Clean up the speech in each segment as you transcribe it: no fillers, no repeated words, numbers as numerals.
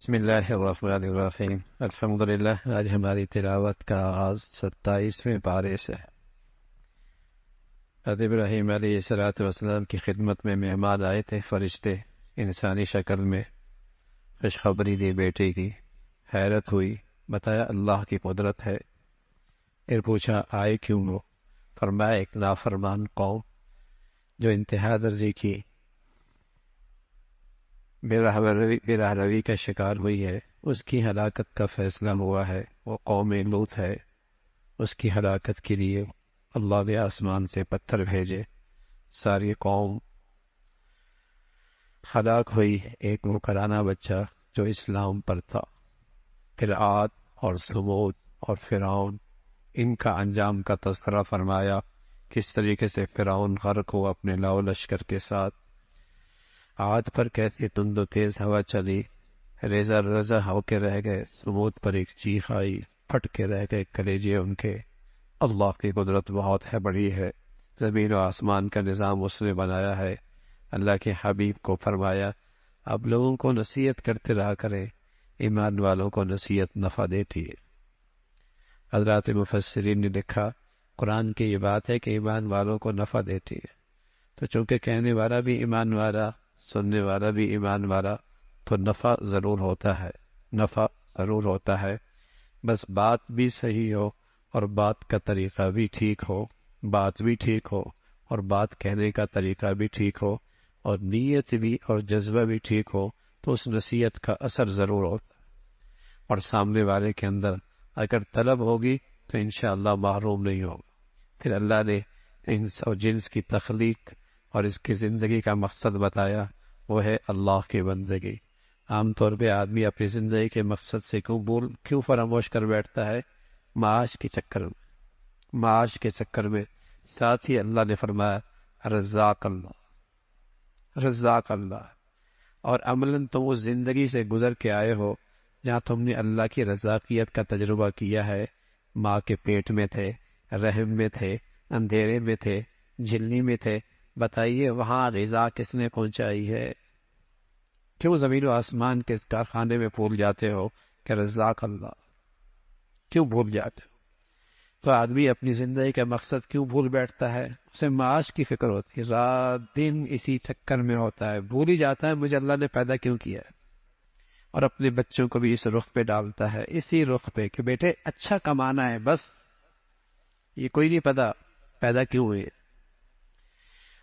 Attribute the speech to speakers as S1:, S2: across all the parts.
S1: بسم اللہ الرحمن الرحیم۔ الحمدللہ۔ آج ہماری تلاوت کا آغاز 27ویں پارے سے ہے۔ حضرت ابراہیم علیہ السلام کی خدمت میں مہمان آئے تھے فرشتے انسانی شکل میں، خوشخبری دی بیٹے کی، حیرت ہوئی، بتایا اللہ کی قدرت ہے۔ پھر پوچھا آئے کیوں ہو؟ فرمایا ایک نافرمان قوم جو انتہا درجے کی بے راہ روی کا شکار ہوئی ہے، اس کی ہلاکت کا فیصلہ ہوا ہے۔ وہ قوم لوط ہے، اس کی ہلاکت کے لیے اللہ نے آسمان سے پتھر بھیجے، ساری قوم ہلاک ہوئی۔ ایک مکرانہ بچہ جو اسلام پر تھا۔ پھر عاد اور ثمود اور فرعون، ان کا انجام کا تذکرہ فرمایا، کس طریقے سے فرعون غرق ہوا اپنے لاؤ لشکر کے ساتھ۔ عاد پر کیسی تند و تیز ہوا چلی، ریزہ ریزہ ہو کے رہ گئے۔ ثمود پر ایک چیخ آئی، پھٹ کے رہ گئے کلیجے ان کے۔ اللہ کی قدرت بہت ہے، بڑی ہے۔ زمین و آسمان کا نظام اس نے بنایا ہے۔ اللہ کے حبیب کو فرمایا اب لوگوں کو نصیحت کرتے رہا کریں، ایمان والوں کو نصیحت نفع دیتی ہے۔ حضرات مفسرین نے لکھا قرآن کی یہ بات ہے کہ ایمان والوں کو نفع دیتی ہے، تو چونکہ کہنے والا بھی ایمان والا، سننے والا بھی ایمان والا، تو نفع ضرور ہوتا ہے، نفع ضرور ہوتا ہے۔ بس بات بھی صحیح ہو اور بات کا طریقہ بھی ٹھیک ہو، بات بھی ٹھیک ہو اور بات کہنے کا طریقہ بھی ٹھیک ہو، اور نیت بھی اور جذبہ بھی ٹھیک ہو، تو اس نصیحت کا اثر ضرور ہوتا ہے۔ اور سامنے والے کے اندر اگر طلب ہوگی تو انشاءاللہ محروم نہیں ہوگا۔ پھر اللہ نے انس اور جنس کی تخلیق اور اس کی زندگی کا مقصد بتایا، وہ ہے اللہ کی بندگی۔ عام طور پہ آدمی اپنی زندگی کے مقصد سے کیوں فراموش کر بیٹھتا ہے؟ معاش کے چکر میں، معاش کے چکر میں۔ ساتھ ہی اللہ نے فرمایا رزاق اللہ، رزاق اللہ۔ اور عملاً تم اس زندگی سے گزر کے آئے ہو جہاں تم نے اللہ کی رزاقیت کا تجربہ کیا ہے۔ ماں کے پیٹ میں تھے، رحم میں تھے، اندھیرے میں تھے، جھلنی میں تھے۔ بتائیے وہاں غذا کس نے پہنچائی ہے؟ کیوں زمین و آسمان کے کارخانے میں بھول جاتے ہو کہ رزاق اللہ؟ کیوں بھول جاتے ہو؟ تو آدمی اپنی زندگی کا مقصد کیوں بھول بیٹھتا ہے؟ اسے معاش کی فکر ہوتی ہے، رات دن اسی چکر میں ہوتا ہے، بھول ہی جاتا ہے مجھے اللہ نے پیدا کیوں کیا ہے۔ اور اپنے بچوں کو بھی اس رخ پہ ڈالتا ہے، اسی رخ پہ کہ بیٹے اچھا کمانا ہے بس، یہ کوئی نہیں پتا پیدا کیوں ہوئے۔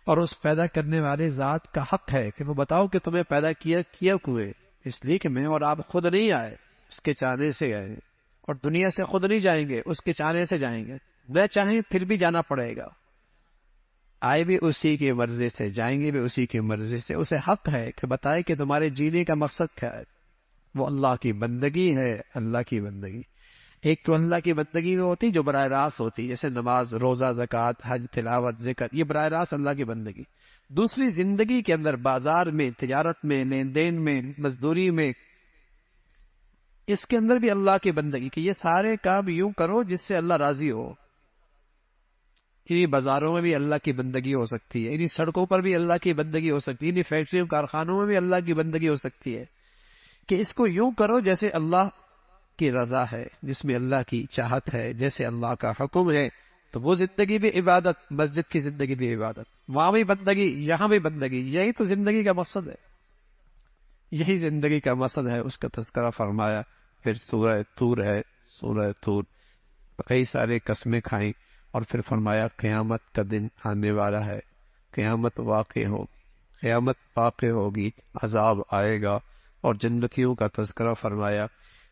S1: اور اس پیدا کرنے والے ذات کا حق ہے کہ وہ بتاؤ کہ تمہیں پیدا کیا کیوں ہے؟ اس لیے کہ میں اور آپ خود نہیں آئے، اس کے چاہنے سے آئے، اور دنیا سے خود نہیں جائیں گے، اس کے چاہنے سے جائیں گے۔ نہ چاہیں پھر بھی جانا پڑے گا، آئے بھی اسی کی مرضی سے، جائیں گے بھی اسی کی مرضی سے۔ اسے حق ہے کہ بتائے کہ تمہارے جینے کا مقصد کیا ہے۔ وہ اللہ کی بندگی ہے، اللہ کی بندگی۔ ایک تو اللہ کی بندگی میں ہوتی جو براہ راست ہوتی، جیسے نماز، روزہ، زکوٰۃ، حج، تلاوت، ذکر، یہ براہ راست اللہ کی بندگی۔ دوسری زندگی کے اندر، بازار میں، تجارت میں، لین دین میں، مزدوری میں، اس کے اندر بھی اللہ کی بندگی کہ یہ سارے کام یوں کرو جس سے اللہ راضی ہو۔ انہی بازاروں میں بھی اللہ کی بندگی ہو سکتی ہے، انہی سڑکوں پر بھی اللہ کی بندگی ہو سکتی ہے، انہی فیکٹریوں کارخانوں میں بھی اللہ کی بندگی ہو سکتی ہے کہ اس کو یوں کرو جیسے اللہ کی رضا ہے، جس میں اللہ کی چاہت ہے، جیسے اللہ کا حکم ہے۔ تو وہ زندگی بھی عبادت، مسجد کی زندگی بھی عبادت، وہاں بھی بندگی، یہاں بھی بندگی۔ یہی تو زندگی کا مقصد ہے، یہی زندگی کا مقصد ہے۔ اس کا تذکرہ فرمایا۔ پھر سورہ طور ہے، سورہ طور، کئی سارے قسمیں کھائیں، اور پھر فرمایا قیامت کا دن آنے والا ہے، قیامت واقع ہوگی، قیامت واقع ہوگی، عذاب آئے گا۔ اور جنتیوں کا تذکرہ فرمایا،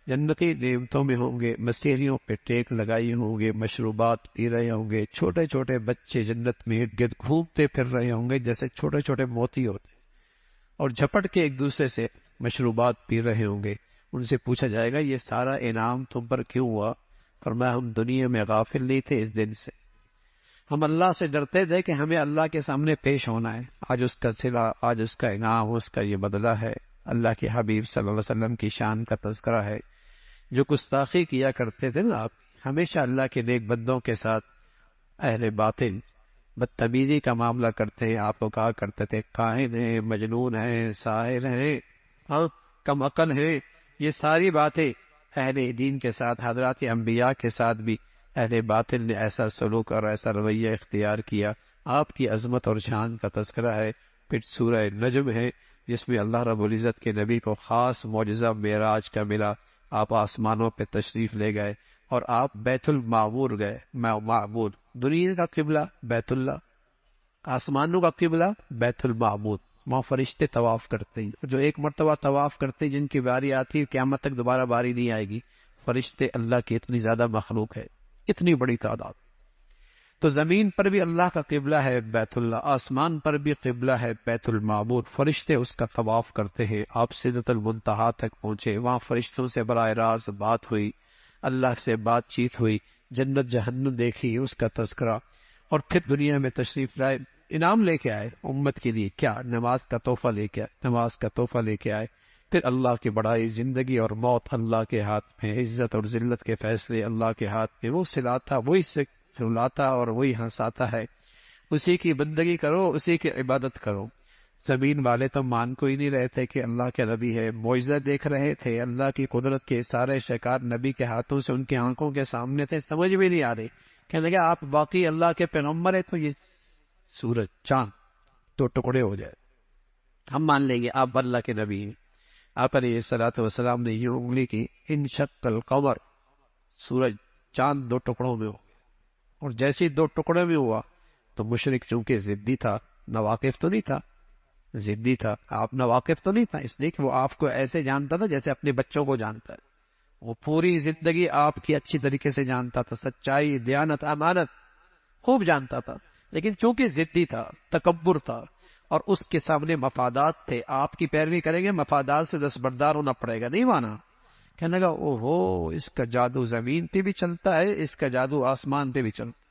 S1: جنتی نعمتوں میں ہوں گے، مسیحیوں پہ ٹیک لگائی ہوں گے، مشروبات پی رہے ہوں گے، چھوٹے چھوٹے بچے جنت میں ارد گرد گھومتے پھر رہے ہوں گے جیسے چھوٹے چھوٹے موتی ہوتے، اور جھپٹ کے ایک دوسرے سے مشروبات پی رہے ہوں گے۔ ان سے پوچھا جائے گا یہ سارا انعام تم پر کیوں ہوا؟ فرمایا ہم دنیا میں غافل نہیں تھے اس دن سے، ہم اللہ سے ڈرتے تھے کہ ہمیں اللہ کے سامنے پیش ہونا ہے۔ آج اس کا صلہ، آج اس کا انعام، اس کا یہ بدلہ ہے۔ اللہ کے حبیب صلی اللہ علیہ وسلم کی شان کا تذکرہ ہے۔ جو گستاخی کیا کرتے تھے نا آپ، ہمیشہ اللہ کے نیک بندوں کے ساتھ اہل باطل بدتمیزی کا معاملہ کرتے ہیں، آپ کو کہا کرتے تھے کاہن ہیں، مجنون ہیں، ساحر ہیں، ہاں کم عقل ہیں، یہ ساری باتیں اہل دین کے ساتھ، حضرات انبیاء کے ساتھ بھی اہل باطل نے ایسا سلوک اور ایسا رویہ اختیار کیا۔ آپ کی عظمت اور شان کا تذکرہ ہے۔ پھر سورہ نجم ہے جس میں اللہ رب العزت کے نبی کو خاص معجزہ معراج کا ملا۔ آپ آسمانوں پہ تشریف لے گئے اور آپ بیت المعمور گئے۔ معمور دنیا کا قبلہ بیت اللہ، آسمانوں کا قبلہ بیت المعمور۔ وہاں فرشتے طواف کرتے ہیں، جو ایک مرتبہ طواف کرتے ہیں جن کی باری آتی ہے قیامت تک دوبارہ باری نہیں آئے گی۔ فرشتے اللہ کی اتنی زیادہ مخلوق ہے، اتنی بڑی تعداد۔ تو زمین پر بھی اللہ کا قبلہ ہے بیت اللہ، آسمان پر بھی قبلہ ہے بیت المعمور۔ فرشتے اس کا طواف کرتے ہیں۔ آپ سدرۃ المنتہا تک پہنچے، وہاں فرشتوں سے براہ راست بات ہوئی، اللہ سے بات چیت ہوئی، جنت جہنم دیکھی، اس کا تذکرہ، اور پھر دنیا میں تشریف لائے، انعام لے کے آئے امت کے لیے۔ کیا؟ نماز کا تحفہ لے کے آئے، نماز کا تحفہ لے کے آئے۔ پھر اللہ کی بڑائی، زندگی اور موت اللہ کے ہاتھ میں، عزت اور ذلت کے فیصلے اللہ کے ہاتھ میں۔ وہ سلاتا، وہی سے رلاتا اور وہی ہنساتا ہے۔ اسی کی بندگی کرو، اسی کی عبادت کرو۔ زمین والے تو مان کو ہی نہیں رہے تھے کہ اللہ کے نبی ہے، معجزہ دیکھ رہے تھے، اللہ کی قدرت کے سارے شکار نبی کے ہاتھوں سے ان کی آنکھوں کے سامنے تھے، سمجھ بھی نہیں آ رہی۔ کہنے لگا آپ باقی اللہ کے پیغمبر ہیں تو یہ سورج چاند تو ٹکڑے ہو جائے، ہم مان لیں گے آپ اللہ کے نبی ہیں۔ آپ علیہ الصلوۃ والسلام نے یہ انگلی کی، انشق القمر، سورج چاند دو ٹکڑوں میں ہو گیا۔ اور جیسے ہی دو ٹکڑے میں ہوا تو مشرک چونکہ ضدی تھا، ناواقف تو نہیں تھا، ضدی تھا، آپ ناواقف تو نہیں تھا، اس لیے کہ وہ آپ کو ایسے جانتا تھا جیسے اپنے بچوں کو جانتا ہے۔ وہ پوری زندگی آپ کی اچھی طریقے سے جانتا تھا، سچائی، دیانت، امانت خوب جانتا تھا، لیکن چونکہ ضدی تھا، تکبر تھا، اور اس کے سامنے مفادات تھے۔ آپ کی پیروی کریں گے، مفادات سے دستبردار ہونا پڑے گا، نہیں مانا۔ کہنے لگا او ہو، اس کا جادو زمین پہ بھی چلتا ہے، اس کا جادو آسمان پہ بھی چلتا ہے۔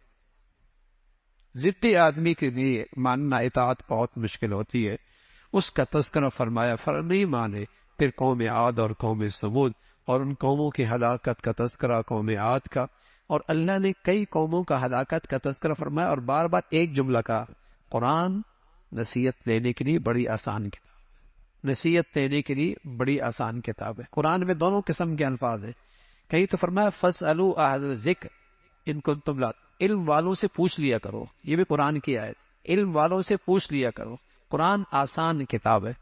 S1: ضدی آدمی کے لیے ماننا اطاعت بہت مشکل ہوتی ہے۔ اس کا تذکرہ فرمایا، نہیں مانے۔ پھر قوم عاد اور قوم ثمود، اور ان قوموں کی ہلاکت کا تذکرہ قوم عاد کا، اور اللہ نے کئی قوموں کا ہلاکت کا تذکرہ فرمایا، اور بار بار ایک جملہ کہا، قرآن نصیحت لینے کے لیے بڑی آسان کتاب ہے، نصیحت لینے کے لیے بڑی آسان کتاب ہے۔ قرآن میں دونوں قسم کے الفاظ ہیں، کہیں تو فرمایا فَاسْأَلُوا أَهْلَ الذِّكْرِ إِن كُنتُمْ لَا، علم والوں سے پوچھ لیا کرو، یہ بھی قرآن کی آیت، علم والوں سے پوچھ لیا کرو۔ قرآن آسان کتاب ہے،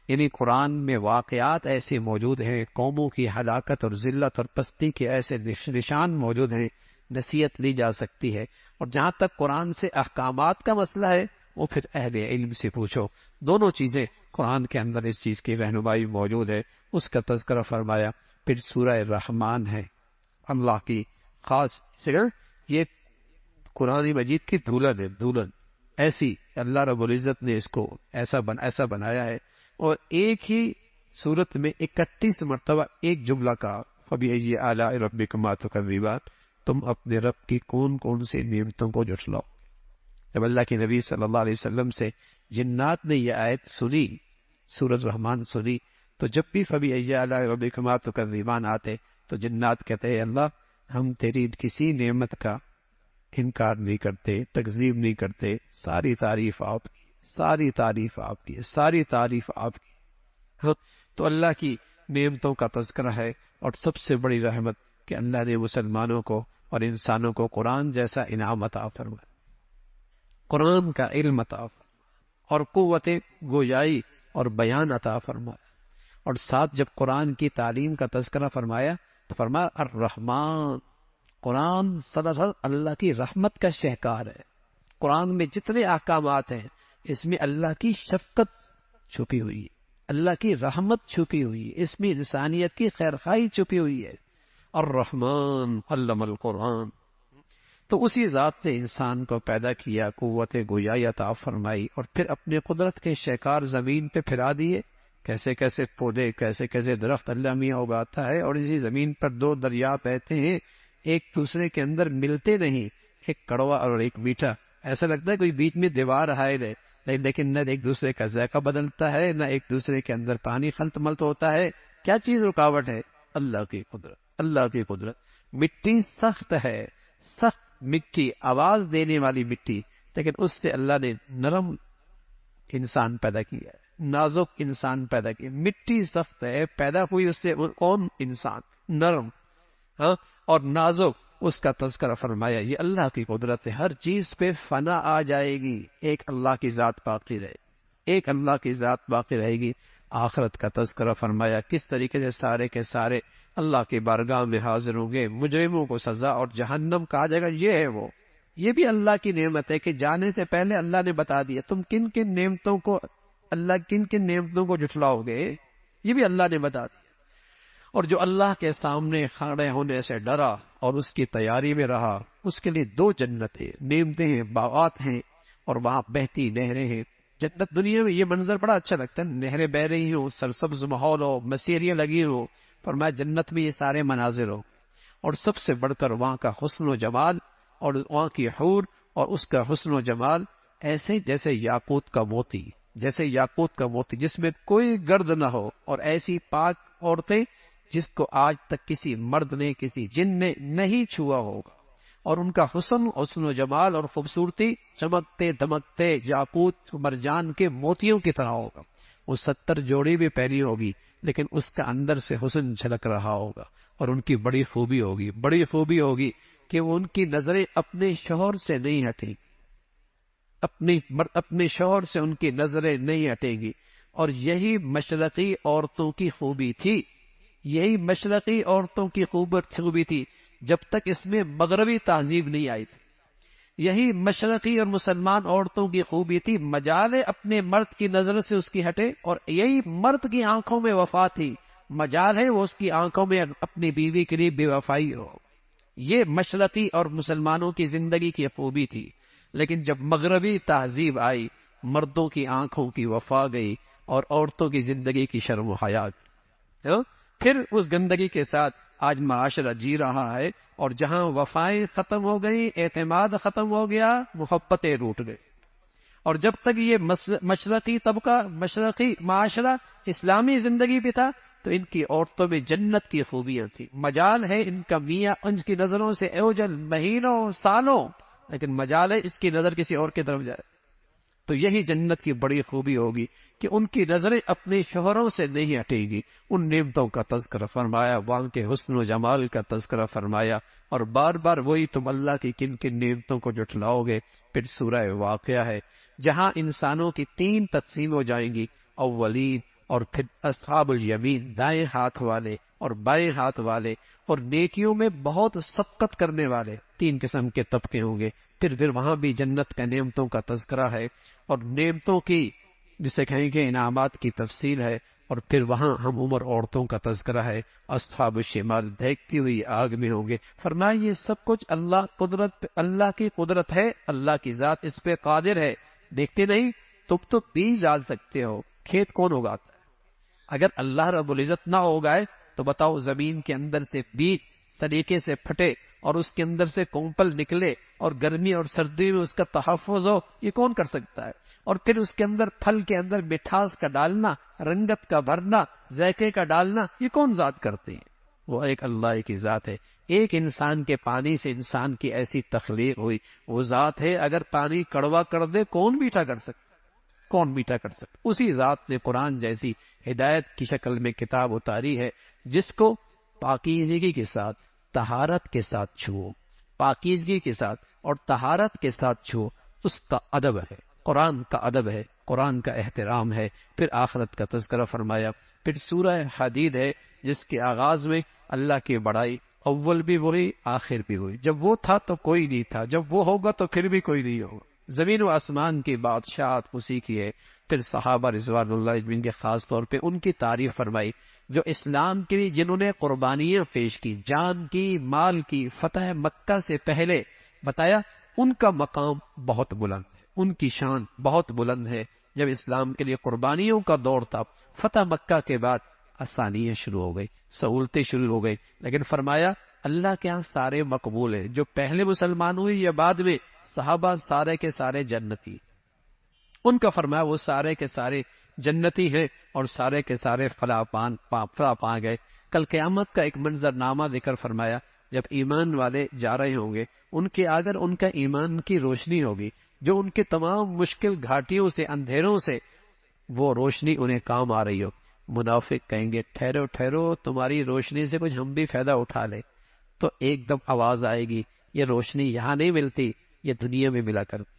S1: یعنی قرآن میں واقعات ایسے موجود ہیں، قوموں کی ہلاکت اور ذلت اور پستی کے ایسے نشان موجود ہیں، نصیحت لی جا سکتی ہے۔ اور جہاں تک قرآن سے احکامات کا مسئلہ ہے وہ پھر اہل علم سے پوچھو۔ دونوں چیزیں قرآن کے اندر اس چیز کی رہنمائی موجود ہے، اس کا تذکرہ فرمایا۔ پھر سورہ رحمان ہے، اللہ کی خاص سر، یہ قرآن مجید کی دھولن ہے، دھولن ایسی اللہ رب العزت نے اس کو ایسا بنایا ہے، اور ایک ہی صورت میں 31 مرتبہ ایک جملہ کا، فَبِأَيِّ آلَاءِ رَبِّكُمَا تُكَذِّبَانِ، تم اپنے رب کی کون کون سی نعمتوں کو جھٹلاؤ۔ جب اللہ کے نبی صلی اللہ علیہ وسلم سے جنات نے یہ آیت سنی، سورۃ رحمان سنی، تو جب بھی فَبِأَيِّ آلَاءِ رَبِّكُمَا تُكَذِّبَانِ آتے تو جنات کہتے ہیں اللہ ہم تیری کسی نعمت کا انکار نہیں کرتے، تکذیب نہیں کرتے، ساری تعریف آپ کی، ساری تعریف آپ کی، ساری تعریف آپ کی۔ تو اللہ کی نعمتوں کا تذکرہ ہے، اور سب سے بڑی رحمت کہ اللہ نے مسلمانوں کو اور انسانوں کو قرآن جیسا انعام عطا فرمایا، قرآن کا علم عطا فرمایا، اور قوت گویائی اور بیان عطا فرمایا۔ اور ساتھ جب قرآن کی تعلیم کا تذکرہ فرمایا تو فرمایا الرحمن، قرآن صلی اللہ علیہ وسلم اللہ کی رحمت کا شہکار ہے۔ قرآن میں جتنے احکامات ہیں اس میں اللہ کی شفقت چھپی ہوئی ہے، اللہ کی رحمت چھپی ہوئی ہے، اس میں انسانیت کی خیرخواہی چھپی ہوئی ہے۔ الرحمن علم القرآن، تو اسی ذات نے انسان کو پیدا کیا، قوت گویائی عطا فرمائی، اور پھر اپنے قدرت کے شہکار زمین پہ پھیلا دیے۔ کیسے کیسے پودے، کیسے کیسے درخت اللہ میاں اگاتا ہے، اور اسی زمین پر دو دریا بہتے ہیں، ایک دوسرے کے اندر ملتے نہیں، ایک کڑوا اور ایک میٹھا، ایسا لگتا ہے کوئی بیچ میں دیوار حائل ہے، لیکن نہ ایک دوسرے کا ذائقہ بدلتا ہے، نہ ایک دوسرے کے اندر پانی خلط ملط ہوتا ہے۔ کیا چیز رکاوٹ ہے؟ اللہ کی قدرت، اللہ کی قدرت۔ مٹی سخت ہے، سخت مٹی، آواز دینے والی مٹی، لیکن اس سے اللہ نے نرم انسان پیدا کیا ہے، نازک انسان پیدا کیا. مٹی سخت ہے، پیدا ہوئی اس سے کون؟ انسان نرم، ہاں، اور نازک. اس کا تذکرہ فرمایا یہ اللہ کی قدرت ہے. ہر چیز پہ فنا آ جائے گی، ایک اللہ کی ذات باقی رہے، ایک اللہ کی ذات باقی رہے گی. آخرت کا تذکرہ فرمایا کس طریقے سے سارے کے سارے اللہ کی بارگاہ میں حاضر ہوں گے. مجرموں کو سزا اور جہنم کہا جائے گا. یہ ہے وہ، یہ بھی اللہ کی نعمت ہے کہ جانے سے پہلے اللہ نے بتا دیا تم کن کن نعمتوں کو، اللہ کن کن نعمتوں کو جھٹلاؤ گے، یہ بھی اللہ نے بتا دیا. اور جو اللہ کے سامنے کھڑے ہونے سے ڈرا اور اس کی تیاری میں رہا، اس کے لیے 2 جنتیں، نعمتیں ہیں، باغات ہیں، اور وہاں بہتی نہریں ہیں. جنت دنیا میں یہ منظر بڑا اچھا لگتا ہے، نہریں بہ رہی ہوں، سرسبز ماحول ہو، مسیریاں لگی ہوں، فرمایا جنت میں یہ سارے مناظر ہو. اور سب سے بڑھ کر وہاں کا حسن و جمال، اور وہاں کی حور اور اس کا حسن و جمال ایسے جیسے یاقوت کا موتی، جیسے یاقوت کا موتی جس میں کوئی گرد نہ ہو، اور ایسی پاک عورتیں جس کو آج تک کسی مرد نے، کسی جن نے نہیں چھوا ہوگا. اور ان کا حسن و جمال اور خوبصورتی چمکتے دمکتے یاقوت مرجان کے موتیوں کی طرح ہوگا. وہ 70 جوڑی بھی پہنی ہوگی لیکن اس کا اندر سے حسن جھلک رہا ہوگا. اور ان کی بڑی خوبی ہوگی کہ وہ ان کی نظریں اپنے شوہر سے نہیں ہٹیں گی، اپنے شوہر سے ان کی نظریں نہیں ہٹیں گی. اور یہی مشرقی عورتوں کی خوبی تھی، یہی مشرقی عورتوں کی خوبی تھی جب تک اس میں مغربی تہذیب نہیں آئی تھی. یہی مشرقی اور مسلمان عورتوں کی خوبی تھی، مجال اپنے مرد کی نظر سے اس کی ہٹے. اور یہی مرد کی آنکھوں میں وفا تھی، مجال ہے وہ اس کی آنکھوں میں اپنی بیوی کے لیے بے وفائی ہو. یہ مشرقی اور مسلمانوں کی زندگی کی خوبی تھی. لیکن جب مغربی تہذیب آئی، مردوں کی آنکھوں کی وفا گئی اور عورتوں کی زندگی کی شرم و حیا گئی. پھر اس گندگی کے ساتھ آج معاشرہ جی رہا ہے. اور جہاں وفائیں ختم ہو گئی، اعتماد ختم ہو گیا، محبتیں روٹ گئی. اور جب تک یہ مشرقی طبقہ، مشرقی معاشرہ اسلامی زندگی پہ تھا تو ان کی عورتوں میں جنت کی خوبیاں تھیں. مجال ہے ان کا میاں ان کی نظروں سے اوجل مہینوں سالوں، لیکن مجال ہے اس کی نظر کسی اور کی طرف جائے. تو یہی جنت کی بڑی خوبی ہوگی کہ ان کی نظریں اپنے شوہروں سے نہیں ہٹیں گی. ان نعمتوں کا تذکرہ فرمایا، وہاں کے حسن و جمال کا تذکرہ فرمایا. اور بار بار وہی تم اللہ کی کن کن نعمتوں کو جھٹلاؤ گے. پھر سورہ واقعہ ہے جہاں انسانوں کی 3 تقسیم ہو جائیں گی، اولین، اور پھر اصحاب الیمین دائیں ہاتھ والے اور بائیں ہاتھ والے، اور نیکیوں میں بہت سبقت کرنے والے. 3 قسم کے طبقے ہوں گے. پھر وہاں بھی جنت کا نعمتوں کا تذکرہ ہے اور نعمتوں کی جسے کہیں گے انعامات کی تفصیل ہے. اور پھر وہاں ہم عمر عورتوں کا تذکرہ ہے. اصحاب الشمال دہکتی ہوئی آگ میں ہوں گے. فرمایا یہ سب کچھ اللہ کی قدرت ہے، اللہ کی ذات اس پہ قادر ہے. دیکھتے نہیں، تم تو بیج ڈال سکتے ہو، کھیت کون اگاتا ہے؟ اگر اللہ رب العزت نہ اگائے تو بتاؤ زمین کے اندر سے بیج سلیقے سے پھٹے اور اس کے اندر سے کونپل نکلے اور گرمی اور سردی میں اس کا تحفظ ہو، یہ کون کر سکتا ہے؟ اور پھر اس کے اندر پھل کے اندر مٹھاس کا ڈالنا، رنگت کا بھرنا، ذائقے کا ڈالنا، یہ کون ذات کرتے ہیں؟ وہ ایک اللہ کی ذات ہے. ایک انسان کے پانی سے انسان کی ایسی تخلیق ہوئی، وہ ذات ہے. اگر پانی کڑوا کر دے کون میٹھا کر سکتا؟ کون میٹھا کر سکتا؟ اسی ذات نے قرآن جیسی ہدایت کی شکل میں کتاب اتاری ہے جس کو پاکیزگی کے ساتھ، طہارت کے ساتھ چھو، پاکیزگی کے ساتھ اور طہارت کے ساتھ چھو. اس کا ادب ہے، قرآن کا ادب ہے، قرآن کا احترام ہے. پھر آخرت کا تذکرہ فرمایا. پھر سورہ حدید ہے جس کے آغاز میں اللہ کی بڑائی، اول بھی وہی آخر بھی وہی. جب وہ تھا تو کوئی نہیں تھا، جب وہ ہوگا تو پھر بھی کوئی نہیں ہوگا. زمین و آسمان کی بادشاہت اسی کی ہے. پھر صحابہ رضوان اللہ اجمعین کے خاص طور پہ ان کی تعریف فرمائی جو اسلام کے لیے جنہوں نے قربانیاں پیش کی، جان کی، مال کی. فتح مکہ سے پہلے بتایا ان کا مقام بہت بلند ہے، ان کی شان بہت بلند ہے. جب اسلام کے لیے قربانیوں کا دور تھا، فتح مکہ کے بعد آسانیاں شروع ہو گئی، سہولتیں شروع ہو گئی. لیکن فرمایا اللہ کے ہاں سارے مقبول ہیں. جو پہلے مسلمان ہوئے یا بعد میں، صحابہ سارے کے سارے جنتی. ان کا فرمایا وہ سارے کے سارے جنتی ہیں اور سارے کے سارے فلاح پا گئے. کل قیامت کا ایک منظر نامہ ذکر فرمایا. جب ایمان والے جا رہے ہوں گے، ان کے اگر ان کا ایمان کی روشنی ہوگی جو ان کے تمام مشکل گھاٹیوں سے، اندھیروں سے وہ روشنی انہیں کام آ رہی ہو۔ منافق کہیں گے ٹھہرو ٹھہرو، تمہاری روشنی سے کچھ ہم بھی فائدہ اٹھا لیں۔ تو ایک دم آواز آئے گی، یہ روشنی یہاں نہیں ملتی، یہ دنیا میں ملا کرتی ہے۔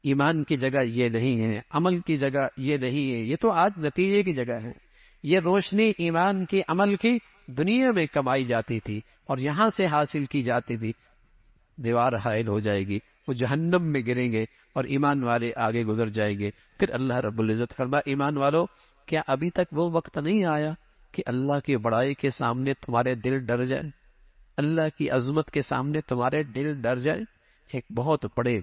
S1: ایمان کی جگہ یہ نہیں ہے، عمل کی جگہ یہ نہیں ہے، یہ تو آج نتیجے کی جگہ ہے۔ یہ روشنی ایمان کی، عمل کی دنیا میں کمائی جاتی تھی اور یہاں سے حاصل کی جاتی تھی۔ دیوار حائل ہو جائے گی، وہ جہنم میں گریں گے اور ایمان والے آگے گزر جائیں گے۔ پھر اللہ رب العزت فرمایا ایمان والو، کیا ابھی تک وہ وقت نہیں آیا کہ اللہ کی بڑائی کے سامنے تمہارے دل ڈر جائے، اللہ کی عظمت کے سامنے تمہارے دل ڈر جائے؟ ایک بہت بڑے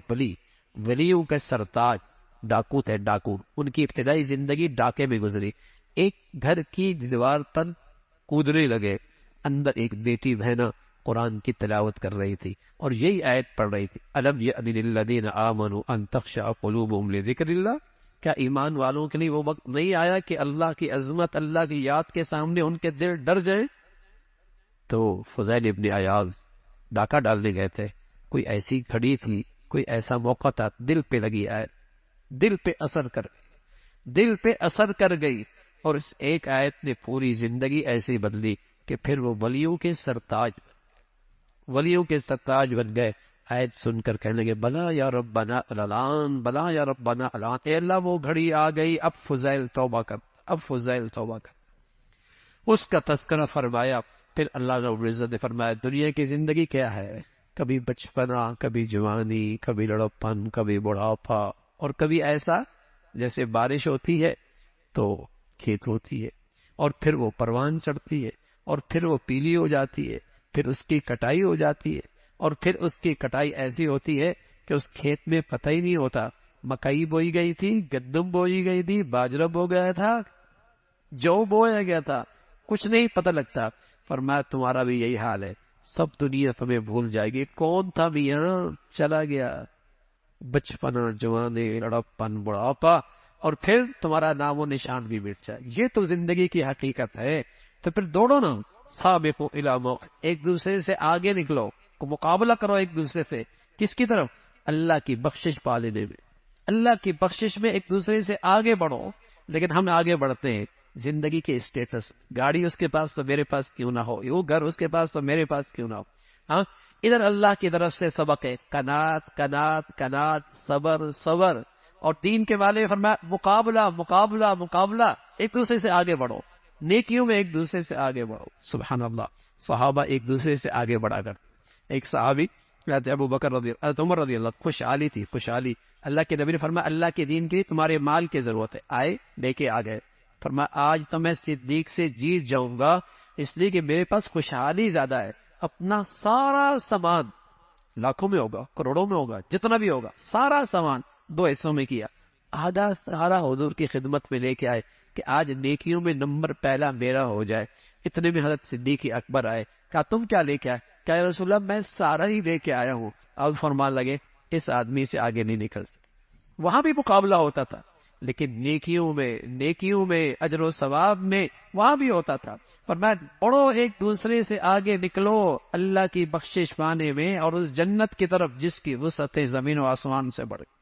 S1: ولیوں کے سرتاج ڈاکو تھے، ڈاکو، ان کی ابتدائی زندگی ڈاکے میں گزری۔ ایک گھر کی دیوار پر کودنے لگے، اندر ایک بیٹی بہنا قرآن کی تلاوت کر رہی تھی اور یہی آیت پڑھ رہی تھی، الم یأن للذین آمنوا ان تخشع قلوبهم لذکر اللہ، کیا ایمان والوں کے لیے وہ وقت نہیں آیا کہ اللہ کی عظمت، اللہ کی یاد کے سامنے ان کے دل ڈر جائیں؟ تو فضیل ابن عیاض ڈاکہ ڈالنے گئے تھے، کوئی ایسی گھڑی تھی، کوئی ایسا موقع تھا، دل پہ لگی آیت، دل پہ اثر کر گئی اور اس ایک آیت نے پوری زندگی ایسی بدلی کہ پھر وہ ولیوں کے سرتاج بن گئے۔ آیت سن کر کہنے لگے بلا یا ربنا الان، بلا یا ربنا الان، اے اللہ وہ گھڑی آ گئی، اب فضیل توبہ کر۔ اس کا تذکرہ فرمایا۔ پھر اللہ رب العزت نے فرمایا دنیا کی زندگی کیا ہے؟ کبھی بچپنا، کبھی جوانی، کبھی لڑپن، کبھی بڑھاپا، اور کبھی ایسا جیسے بارش ہوتی ہے تو کھیت ہوتی ہے اور پھر وہ پروان چڑھتی ہے اور پھر وہ پیلی ہو جاتی ہے، پھر اس کی کٹائی ہو جاتی ہے اور پھر اس کی کٹائی ایسی ہوتی ہے کہ اس کھیت میں پتہ ہی نہیں ہوتا مکئی بوئی گئی تھی، گندم بوئی گئی تھی، باجرہ بو گیا تھا، جو بویا گیا تھا، کچھ نہیں پتہ لگتا۔ فرمایا تمہارا بھی یہی حال ہے، سب دنیا تمہیں بھول جائے گی، کون تھا میاں، چلا گیا، بچپنا، جوانی، لڑپن، بڑھاپا، اور پھر تمہارا نام و نشان بھی مٹ جائے۔ یہ تو زندگی کی حقیقت ہے۔ تو پھر دوڑو نا، سابقوا الی موت، ایک دوسرے سے آگے نکلو، مقابلہ کرو ایک دوسرے سے، کس کی طرف؟ اللہ کی بخشش پا لینے میں، اللہ کی بخشش میں ایک دوسرے سے آگے بڑھو۔ لیکن ہم آگے بڑھتے ہیں زندگی کے اسٹیٹس، گاڑی اس کے پاس تو میرے پاس کیوں نہ ہو، وہ گھر اس کے پاس تو میرے پاس کیوں نہ ہو۔ ہاں، ادھر اللہ کی طرف سے سبق ہے، کنات کنات کنات، صبر صبر، اور دین کے والے فرمایا مقابلہ مقابلہ مقابلہ، ایک دوسرے سے آگے بڑھو، نیکیوں میں ایک دوسرے سے آگے بڑھو۔ سبحان اللہ، صحابہ ایک دوسرے سے آگے بڑھا کر، ایک صحابی حضرت ابو بکر رضی اللہ، حضرت عمر رضی اللہ، خوشحالی تھی، خوشحالی، اللہ کے نبی نے فرمایا اللہ کے دین کے لیے تمہارے مال کی ضرورت ہے، آئے لے کے آ گئے۔ فرمایا آج تو میں صدیق سے جیت جاؤں گا، اس لیے کہ میرے پاس خوشحالی زیادہ ہے، اپنا سارا سامان، لاکھوں میں ہوگا، کروڑوں میں ہوگا، جتنا بھی ہوگا، سارا سامان 2 حصوں میں کیا، آدھا سارا حضور کی خدمت میں لے کے آئے کہ آج نیکیوں میں نمبر پہلا میرا ہو جائے۔ اتنے میں حضرت صدیق اکبر آئے، کہا تم کیا لے کے آئے؟ کہا یا رسول اللہ میں سارا ہی لے کے آیا ہوں۔ اب فرمان لگے اس آدمی سے آگے نہیں نکل سکتے۔ وہاں بھی مقابلہ ہوتا تھا، لیکن نیکیوں میں اجر و ثواب میں وہاں بھی ہوتا تھا۔ فرمایا بڑھو، ایک دوسرے سے آگے نکلو اللہ کی بخشش پانے میں اور اس جنت کی طرف جس کی وسعتیں زمین و آسمان سے بڑھ گئی،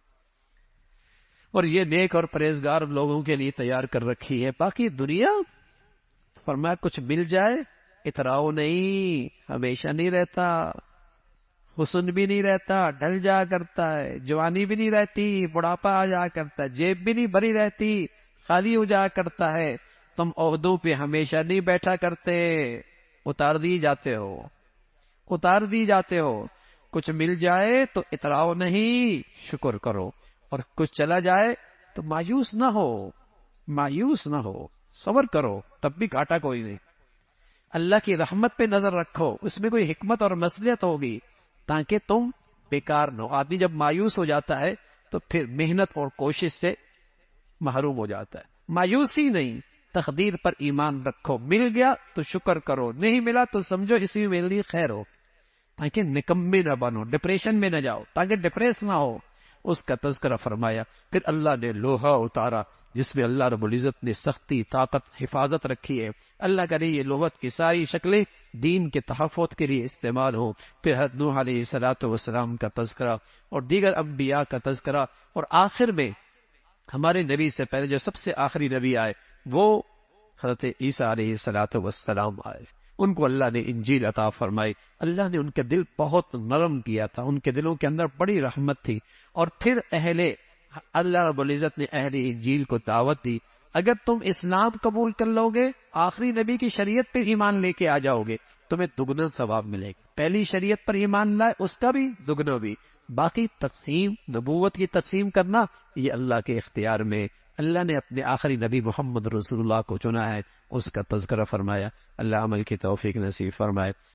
S1: اور یہ نیک اور پرہیزگار لوگوں کے لیے تیار کر رکھی ہے۔ باقی دنیا، فرمایا کچھ مل جائے اتراؤ نہیں، ہمیشہ نہیں رہتا، حسن بھی نہیں رہتا، ڈھل جا کرتا ہے، جوانی بھی نہیں رہتی، بڑھاپا آ جا کرتا ہے، جیب بھی نہیں بھری رہتی، خالی ہو جا کرتا ہے۔ تم عہدوں پہ ہمیشہ نہیں بیٹھا کرتے، اتار دی جاتے ہو۔ کچھ مل جائے تو اتراؤ نہیں، شکر کرو، اور کچھ چلا جائے تو مایوس نہ ہو، صبر کرو، تب بھی گھاٹا کوئی نہیں۔ اللہ کی رحمت پہ نظر رکھو، اس میں کوئی حکمت اور مصلحت ہوگی تاکہ تم بیکار نہ ہو۔ آدمی جب مایوس ہو جاتا ہے تو پھر محنت اور کوشش سے محروم ہو جاتا ہے۔ مایوسی نہیں، تقدیر پر ایمان رکھو، مل گیا تو شکر کرو، نہیں ملا تو سمجھو اسی میں میرے لیے خیر ہو، تاکہ نکمے نہ بنو، ڈپریشن میں نہ جاؤ، تاکہ ڈپریس نہ ہو۔ اس کا تذکرہ فرمایا۔ پھر اللہ نے لوہا اتارا جس میں اللہ رب العزت نے سختی، طاقت، حفاظت رکھی ہے۔ اللہ کرے یہ لغت کی ساری شکلیں دین کے تحفظ کے لیے استعمال ہوں۔ پھر حضرت نوح علیہ الصلوۃ والسلام کا تذکرہ اور دیگر انبیاء کا تذکرہ، اور آخر میں ہمارے نبی سے پہلے جو سب سے آخری نبی آئے وہ حضرت عیسیٰ علیہ الصلوۃ والسلام آئے، ان کو اللہ نے انجیل عطا فرمائی، اللہ نے ان کے دل بہت نرم کیا تھا، ان کے دلوں کے اندر بڑی رحمت تھی، اور پھر اللہ رب العزت نے اہل انجیل کو دعوت دی، اگر تم اسلام قبول کر لو گے، آخری نبی کی شریعت پر ایمان لے کے آ جاؤ گے، تمہیں دگنا ثواب ملے گا، پہلی شریعت پر ایمان لائے اس کا بھی دگنا بھی، باقی تقسیم نبوت کی تقسیم کرنا یہ اللہ کے اختیار میں، اللہ نے اپنے آخری نبی محمد رسول اللہ کو چنا ہے، اس کا تذکرہ فرمایا، اللہ عمل کی توفیق نصیب فرمائے۔